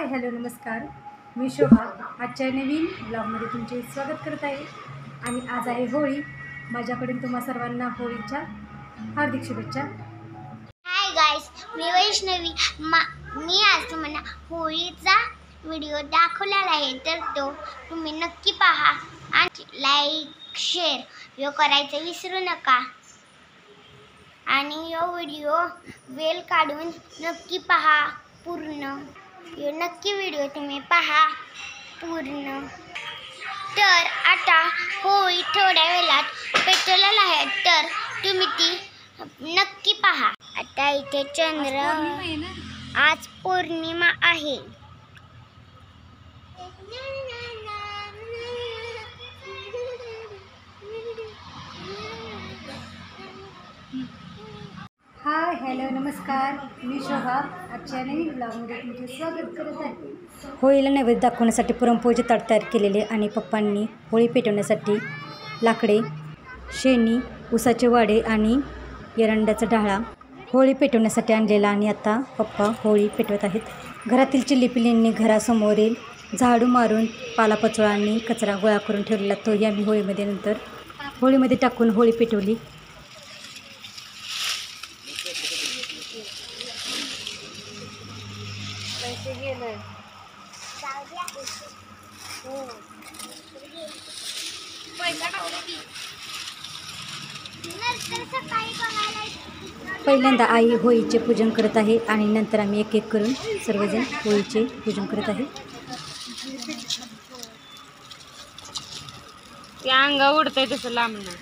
Hi hello नमस्कार, मी शोभा आजच्या नवीन ब्लॉगमध्ये तुमचे स्वागत करत आहे. आणि आज आहे होळी. माझ्याकडून तुम्हा सर्वांना होळीच्या हार्दिक शुभेच्छा. हाय गाइस, मी वैष्णवी. मी आज तुम्हाला होळीचा व्हिडिओ दाखवलेला आहे, तर तो तुम्ही नक्की पहा आणि लाईक शेअर करायचं विसरू नका. आणि यो व्हिडिओ वेळ काढून नक्की पहा पूर्ण. यो नक्की व्हिडिओ तुम्ही पहा पूर्ण. तर आता होळी थोड्या वेळात पेटवलेला आहे, तर तुम्ही ती नक्की पहा. आता इथे चंद्र, आज पौर्णिमा आहे. हाय हॅलो नमस्कार, मी शोभा आजच्या नवीन ब्लॉगमध्ये तुमचे स्वागत करत आहे. होळीला नैवेद्य दाखवण्यासाठी पुरणपोळीचे ताट तयार केलेले आणि पप्पांनी होळी पेटवण्यासाठी लाकडे, शेणी, उसाचे वाडे आणि एरंडाचा ढाळा होळी पेटवण्यासाठी आणलेला. आणि आता पप्पा होळी पेटवत आहेत. घरातील चिल्लीपिल्लींनी घरासमोरील झाडू मारून पालापचोळा आणि कचरा गोळा करून ठेवलेला, तोही आम्ही होळीमध्ये नंतर होळीमध्ये टाकून होळी पेटवली. पहिल्यांदा आई होळीचे पूजन करत आहे आणि नंतर आम्ही एक एक करून सर्वजण होळीचे पूजन करत आहे. अंगा उडतंय तसं लांबणं.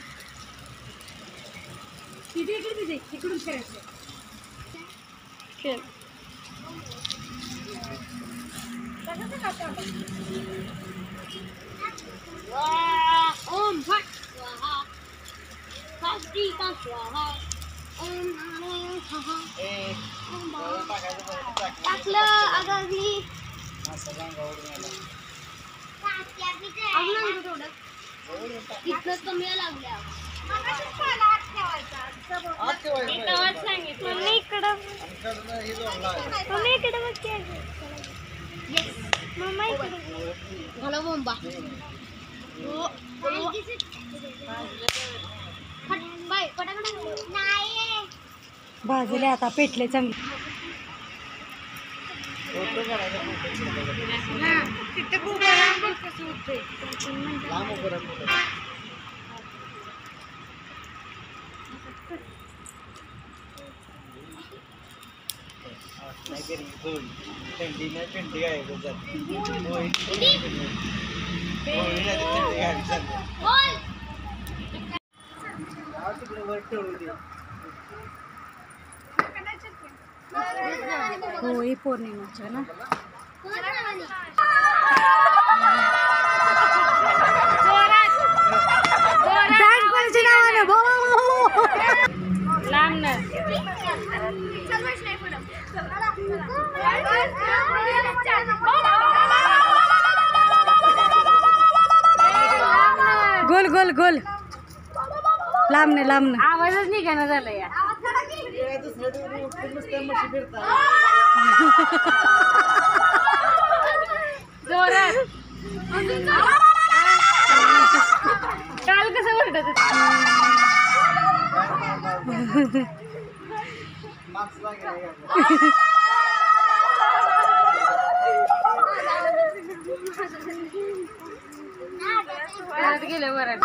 भाजले आता पेटले चांगले. होळी पौर्णिमेच्या ना गोल गोल गोल लांबणे लांबणे आवाजच निघाना झाला या. जोरात काल कसं ओरडत गेलं बरं.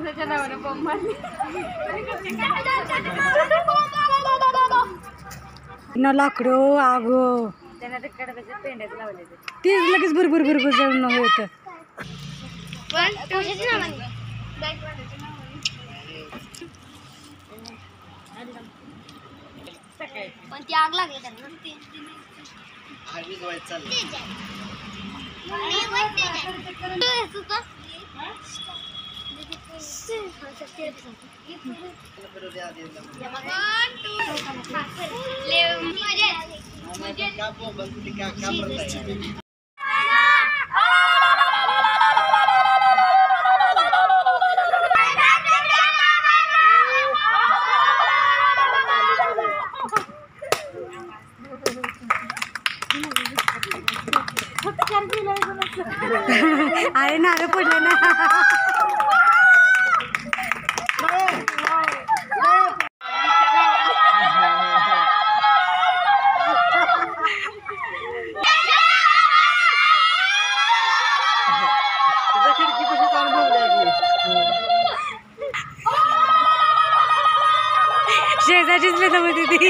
त्याच्या नावाने बॉम्ब मारली ना लाकडो आगो त्यांना ते कडब्याच्या पेंड्यात लावले तेच लगेच भरभर भरभर जळून होतं. पण ती आग लागली त्यांना. अरे नारळ पडलं ना. शेजारचीच मध्ये ती.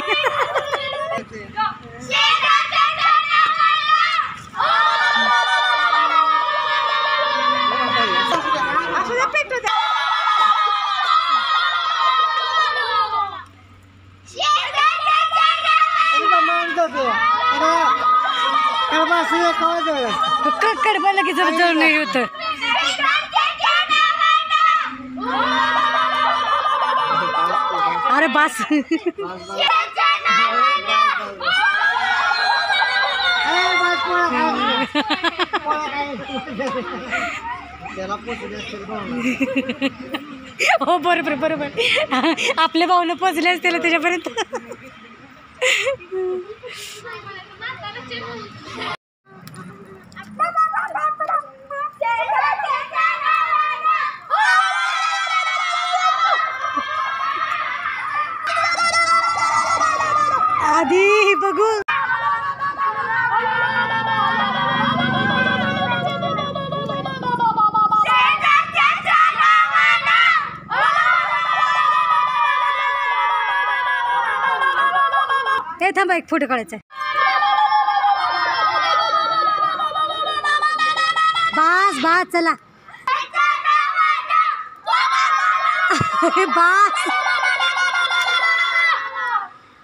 कडबा लगेच जवळ नाही होत. अरे बास. हो बरोबर बरोबर. आपल्या भाऊनं पोचले असतील त्याच्यापर्यंत. आधी बघू. हे थांबा एक फोटो काढायचा. बास बास चला. बास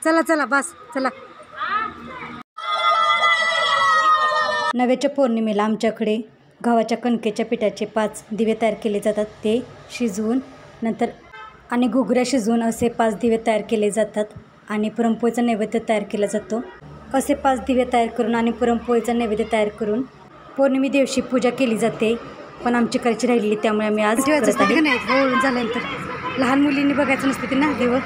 चला चला बस चला. नव्याच्या पौर्णिमेला आमच्याकडे गव्हाच्या कणकेच्या पिठाचे 5 दिवे तयार केले जातात. ते शिजवून नंतर आणि घुगऱ्या शिजवून असे 5 दिवे तयार केले जातात आणि पुरणपोळीचा नैवेद्य तयार केला जातो. असे 5 दिवे तयार करून आणि पुरणपोळीचा नैवेद्य तयार करून पौर्णिमे दिवशी पूजा केली जाते. पण आमची करायची राहिलेली त्यामुळे आम्ही आज ठेवायचं असतं नाही. ओळून झाल्यानंतर लहान मुलींनी बघायचं नसते ते ना देव.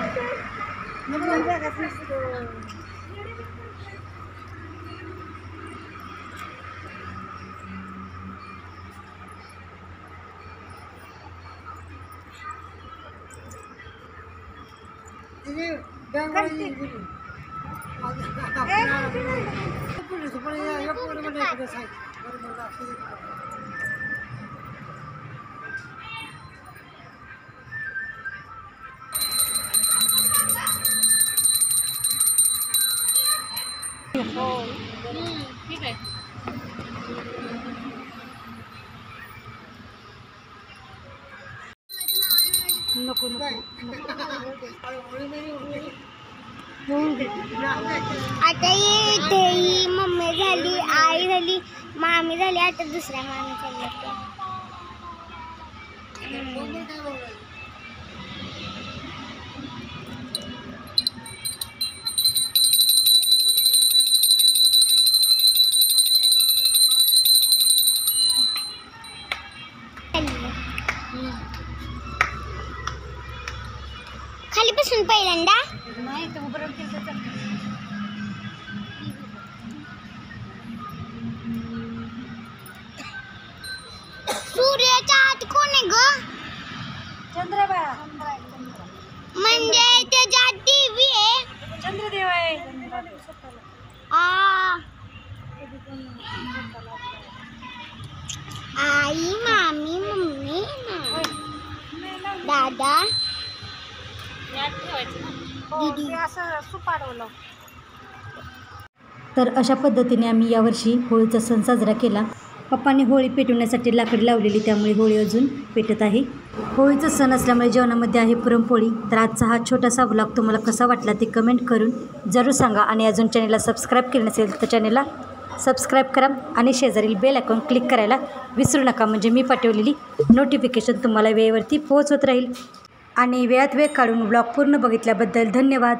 ठीक आहे. नको आता ही मम्मी झाली, आई झाली, मामी झाली, आता दुसऱ्या मामी झाली. खाली बसून पहिल्यांदा नाही तर उभं राहून सूर्याच्या आत कोण आहे ग? चंद्रबाळा म्हणजे त्याच्यात देवी आहे. चंद्रदेव आहे. आई, मामी, मम्मी, दादा, दीदी. तर अशा पद्धतीने आम्ही यावर्षी होळीचा सण साजरा केला. पप्पांनी होळी पेटवण्यासाठी लाकडी लावलेली त्यामुळे होळी अजून पेटत आहे. होळीचा सण असल्यामुळे जेवणामध्ये आहे पुरणपोळी. तर आजचा हा छोटासा व्लॉग तुम्हाला कसा वाटला ते कमेंट करून जरूर सांगा. आणि अजून चॅनलला सबस्क्राईब केलं नसेल तर चॅनलला सबस्क्राईब करा आणि शेजारील बेल आयकॉन क्लिक करायला विसरू नका. म्हणजे मी पाठवलेली नोटिफिकेशन तुम्हाला वेळेवरती पोहोचत राहील. आणि वेळात वेळ काढून व्लॉग पूर्ण बघितल्याबद्दल धन्यवाद.